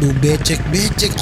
Waduh, becek.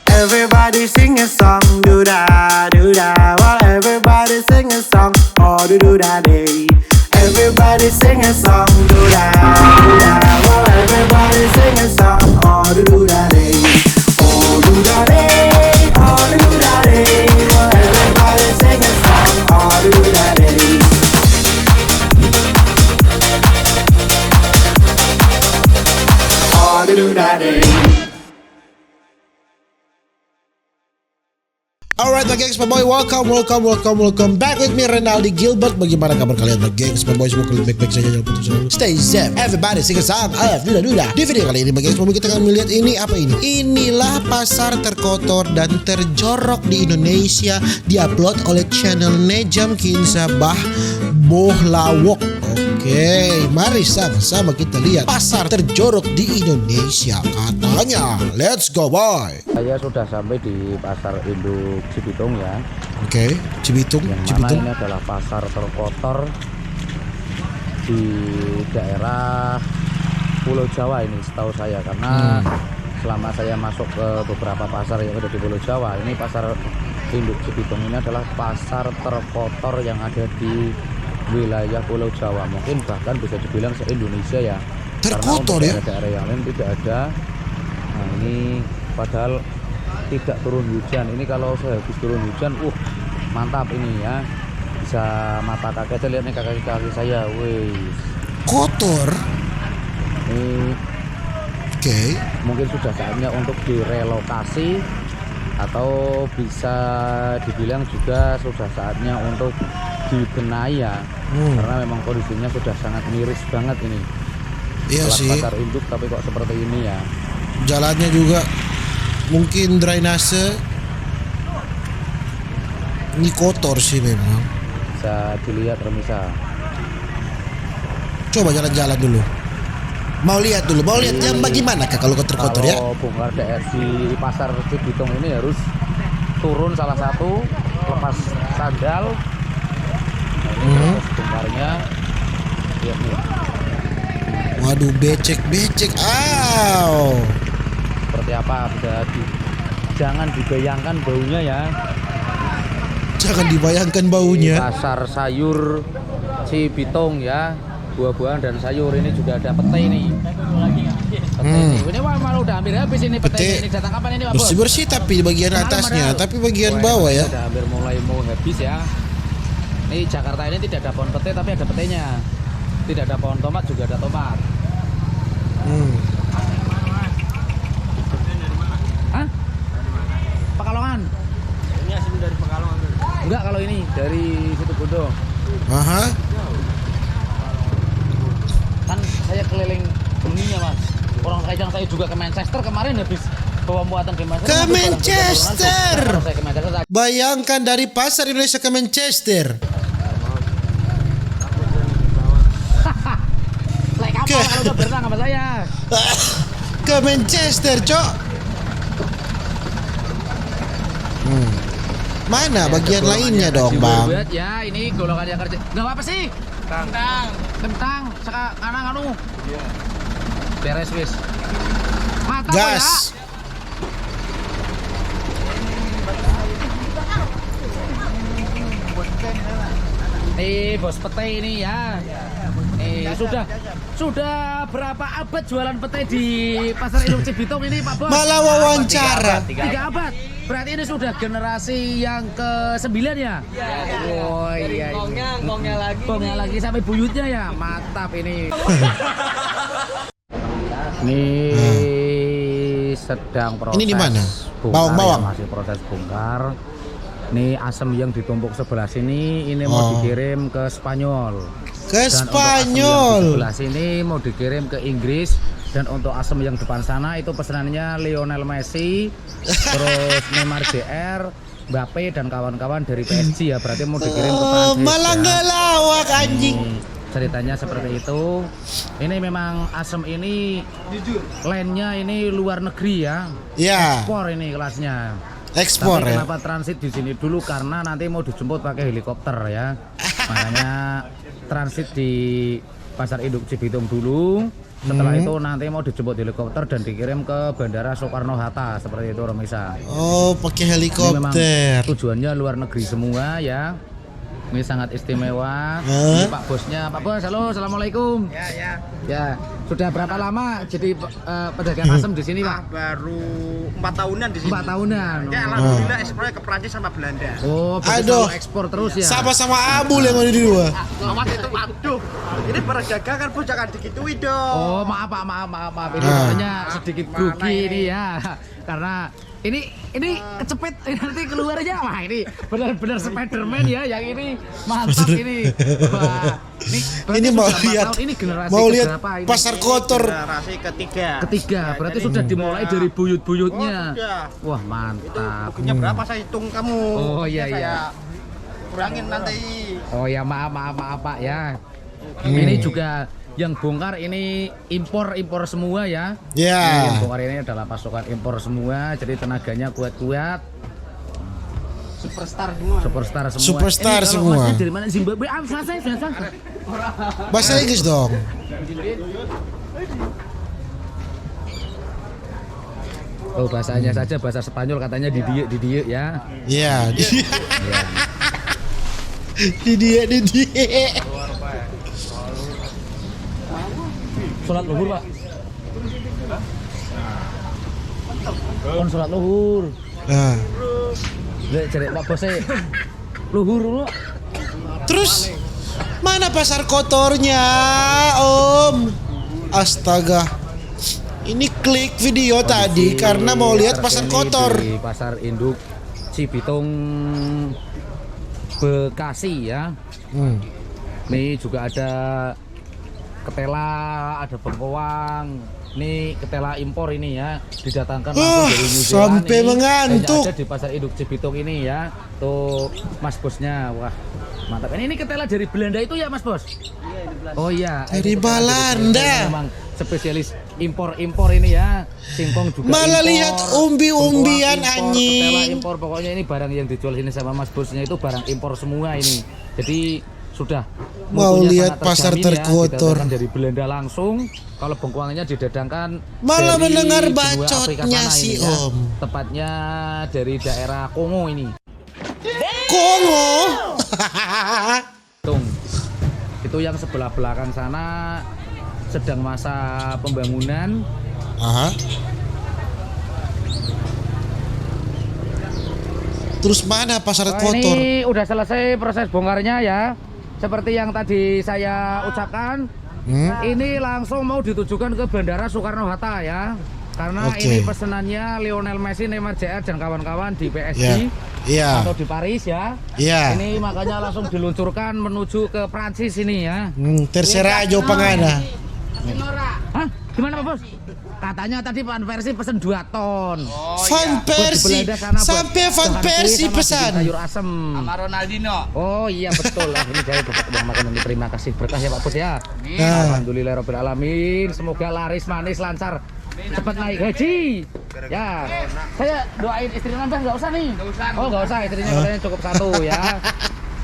Everybody sing a song, do da do da. While everybody sing a song, oh do da day. Everybody sing a song, do da do da. While everybody sing a song, oh do da day. Oh do da day, oh do da day. While everybody sing a song, oh do da day. Oh do da day. Alright, my gengs, my boy, welcome back with me, Renaldi Gilbert. Bagaimana kabar kalian, my gengs, my boy? Semoga kalian baik-baik saja, jangan putus asa. Stay safe, everybody sing a song. Duda. Di video kali ini, my gengs, kita akan melihat ini apa ini? Inilah pasar terkotor dan terjorok di Indonesia, diupload oleh channel Nejam Kinsabah Bohlawok. Oke, mari sama-sama kita lihat pasar terjorok di Indonesia katanya. Let's go, boy. Saya sudah sampai di pasar induk Cibitung ya. Oke, Cibitung. Yang mana ini adalah pasar terkotor di daerah Pulau Jawa ini setahu saya, karena selama saya masuk ke beberapa pasar yang ada di Pulau Jawa, ini pasar induk Cibitung ini adalah pasar terkotor yang ada di wilayah Pulau Jawa, mungkin bahkan bisa dibilang se-Indonesia ya. Terkotor ya. Daerah yang lain tidak ada. Nah ini padahal tidak turun hujan. Ini kalau saya habis turun hujan, mantap ini ya. Bisa mata kaki aja, lihat nih kaki saya, wih. Kotor. Ini Oke. mungkin sudah saatnya untuk direlokasi, atau bisa dibilang juga sudah saatnya untuk dibenahi ya. Karena memang kondisinya sudah sangat miris banget ini. Iya sih. Pasar induk tapi kok seperti ini ya. Jalannya juga mungkin drainase. Ini kotor sih memang. Bisa dilihat remisa. Coba jalan-jalan dulu. Mau lihat yang bagaimana kak kalau terkotor ya? Kalau bongkar DS di pasar Cibitung ini harus turun salah satu, lepas sandal. Nah, ini proses bongkarnya. Lihat nih. Waduh, becek. Seperti apa, jangan dibayangkan baunya ya. Jangan dibayangkan baunya. Pasar sayur Cibitung ya, buah-buahan dan sayur. Ini juga ada pete ini. Ini malah udah hampir habis ini pete. Ini datang kapan ini Pak Bos? Bersih tapi bagian atasnya, tapi bagian bawah ya. Udah hampir mulai mau habis ya. Ini Jakarta ini tidak ada pohon pete tapi ada petenya. Tidak ada pohon tomat juga ada tomat. Hah? Pekalongan. Ini asli dari Pekalongan. Enggak, kalau ini dari Situ Bondo. Aha. Kan saya keliling dunia Mas. Orang kadang saya juga ke Manchester kemarin habis bawa muatan ke Manchester. Ke Manchester. Saya ke Manchester. Bayangkan dari pasar Indonesia ke Manchester. Naik kapal kalau udah berenang sama saya. Ke Manchester, Cok. Mana bagian lainnya dong, Bang? Buat ya, ini golongan yang kerja. Enggak apa sih? Kentang, sekarang anu. Iya. Beres wis. Mata Gas. Bos pete ini ya. Sudah berapa abad jualan pete di pasar induk Cibitung ini Pak Bos? Malah wawancara. 3 abad. Berarti ini sudah generasi yang ke-9 ya? Oh iya. Ngongnya lagi sampai buyutnya ya. Mantap ini. Ini sedang proses. Ini di mana? Bongkar Bawang. ya, masih proses bongkar. Ini asam yang ditumpuk sebelah sini ini mau dikirim ke Spanyol. Ke Dan Spanyol. untuk asam yang di sebelah sini mau dikirim ke Inggris. Dan untuk asam yang depan sana itu pesanannya Lionel Messi, terus Neymar Jr, Mbappe dan kawan-kawan dari PSG ya. Berarti mau dikirim ke Prancis. Malah ngelawak anjing. Ceritanya seperti itu. Ini memang asam ini lainnya ini luar negeri ya. Ya. Ekspor ini kelasnya. Ekspor Tapi ya. kenapa transit di sini dulu? Karena nanti mau dijemput pakai helikopter ya. Makanya transit di pasar induk Cibitung dulu. Setelah itu nanti mau dijemput helikopter dan dikirim ke Bandara Soekarno-Hatta seperti itu Romisa. Oh, pakai Ini memang helikopter. tujuannya luar negeri semua ya. Ini sangat istimewa. Hah? Ini Pak Bosnya, Pak Bos, halo, assalamualaikum. Ya, sudah berapa lama jadi pedagang asem di sini Pak? Baru 4 tahunan di sini. 4 tahunan. Ya alhamdulillah ekspornya ke Prancis sama Belanda. Oh, berarti Aduh. selalu ekspor terus ya. Sama-sama Abul yang ada di dua. Awas itu, aduh. Ini berdagang kan, Bu, jangan digituin dong. Oh, maaf Pak, maaf. Ini Ah. makanya sedikit grogi ini ya. Karena ini kecepet nanti keluarnya. Wah, ini benar-benar Spiderman ya yang ini. Mantap ini. Wah, berarti Ini mau sudah 4 lihat, tahun. Ini generasi mau lihat keberapa ini? pasar kotor. Generasi ketiga. Ketiga, berarti jadi sudah dimulai dari buyut-buyutnya. Oh, sudah. Wah, Itu mantap. bukunya berapa saya hitung kamu. Oh, iya, Saya iya. kurangin nanti. Oh ya, maaf Pak ya. Ini juga yang bongkar ini impor semua ya. Ya. Yang bongkar ini adalah pasokan impor semua, jadi tenaganya kuat-kuat. Superstar semua. Superstar semua. Superstar Ini kalau semua. masnya dari mana? Zimbabwe? Selesai. Bahasa Inggris dong. Oh, bahasanya saja bahasa Spanyol katanya di dia ya. Iya. Ya. Di dia. Sholat luhur, Pak. Kon sholat luhur. Nah. Jadi Pak Bos luhur dulu. Terus mana pasar kotornya, Om? Astaga. Ini klik video tadi karena mau lihat pasar Ini kotor. Di pasar induk Cibitung Bekasi ya. Ini juga ada ketela, ada bengkoang. Ini ketela impor ini ya, didatangkan langsung dari New Zealand. Sampai ini. mengantuk. Hanya ada di pasar induk Cibitung ini ya. Tuh Mas Bosnya, wah mantap. Ini ketela dari Belanda itu ya Mas Bos? Oh iya. Dari Ini ketela Belanda. Memang spesialis impor ini ya. Singkong juga Malah impor, lihat umbi-umbian, bengkoang impor, anjing. ketela impor, pokoknya ini barang yang dijual sini sama Mas Bosnya itu barang impor semua ini. Jadi sudah Mau mutunya lihat sangat pasar terjamin ya, terkotor. didatangkan dari Belanda langsung. Kalau bengkoangnya didadangkan Malah dari mendengar benua bacotnya Afrika sana si ini ya. Om. Tepatnya dari daerah Kongo ini. Kongo. Tung. Itu yang sebelah belakang sana sedang masa pembangunan. Aha. Terus mana pasar Oh, kotor? ini udah selesai proses bongkarnya ya. Seperti yang tadi saya ucapkan, ini langsung mau ditujukan ke Bandara Soekarno-Hatta ya. Karena Oke. ini pesenannya Lionel Messi, Neymar Jr dan kawan-kawan di PSG Ya. Iya. atau di Paris ya. Iya. Ini makanya langsung diluncurkan menuju ke Prancis ini ya. Terserah aja pangana. Hah? Gimana Pak Bos? Katanya tadi Van Persie pesen 2 ton. Van Persie. Buat di Belanda sana buat Sampai Van bahan kue Persie sama bikin pesan. sayur asem. Sama Ronaldinho. Oh iya betul lah, ini saya udah makan ini. Terima kasih berkah ya Pak Bos ya. Nah. Alhamdulillahirabbil alamin. Semoga laris manis lancar. Cepat naik haji. Ya. Saya doain istri nambah nggak usah nih. Oh nggak usah, istrinya katanya cukup 1 ya.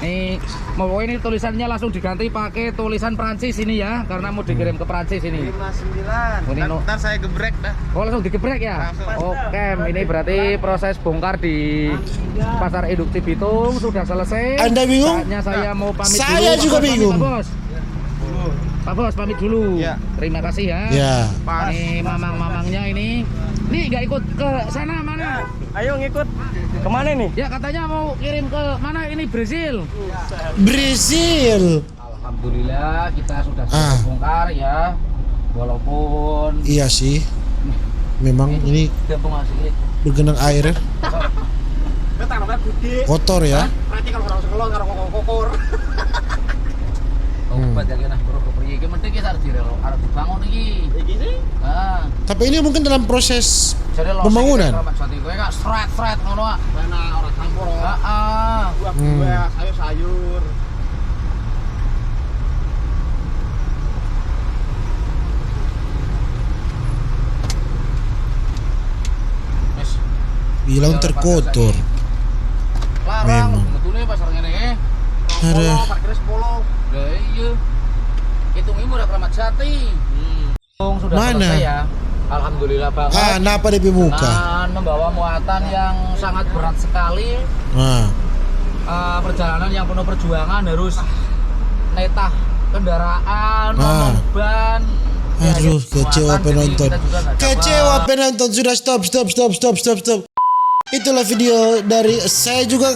Nih, mau ini tulisannya langsung diganti pakai tulisan Prancis ini ya, karena mau dikirim ke Prancis ini. 59. Ini no. Ntar saya gebrek dah. Oh langsung digebrek ya? Oke, ini berarti proses bongkar di Pasar Induk Cibitung sudah selesai. Anda bingung? Saatnya saya mau pamit dulu. Saya Pak juga Bos, pamit, bingung. Pak Bos. Pak Bos pamit dulu. Ya. Terima kasih ya. Ya. Ini mamang-mamangnya ini. Nih nggak ikut ke sana mana? Ayo ngikut. Kemana nih? Ya katanya mau kirim ke mana ini Brazil. Brazil. Alhamdulillah kita sudah Ah. bongkar ya. Walaupun Iya sih. Memang ini gabung asli. bergenang air Betul kan gede. kotor ya. Berarti kalau orang sekolah karo kokor. Obat yang kena bro kepriye iki mending kita harus direlo arep dibangun iki. Iki sih. Ah, Tapi ini mungkin dalam proses jadi lo pembangunan. Jadi kowe gak sret ngono ah. Mana orang campur. Heeh. Buah-buah, sayur-sayur. Wis bilang terkotor. larang Memang. metune pasar ngene. Ada. Parkir 10. Lah iya. Hitungi murah Kramat Jati. Sudah Mana? selesai ya. Alhamdulillah banget. Ah, napa DP muka? Dan membawa muatan yang sangat berat sekali. Ah. Perjalanan yang penuh perjuangan, harus netah kendaraan, ban. Aduh, Ya, kecewa muatan, penonton. jadi kita juga nggak Kecewa dapat. penonton. Sudah stop. Itulah video dari saya juga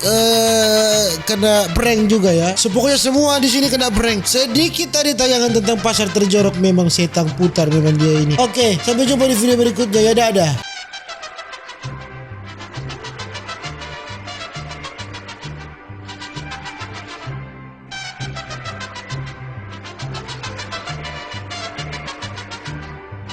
kena prank juga ya. Pokoknya semua di sini kena prank. Sedikit tadi tayangan tentang pasar terjorok, memang setang putar memang dia ini. Oke, sampai jumpa di video berikutnya ya, dadah.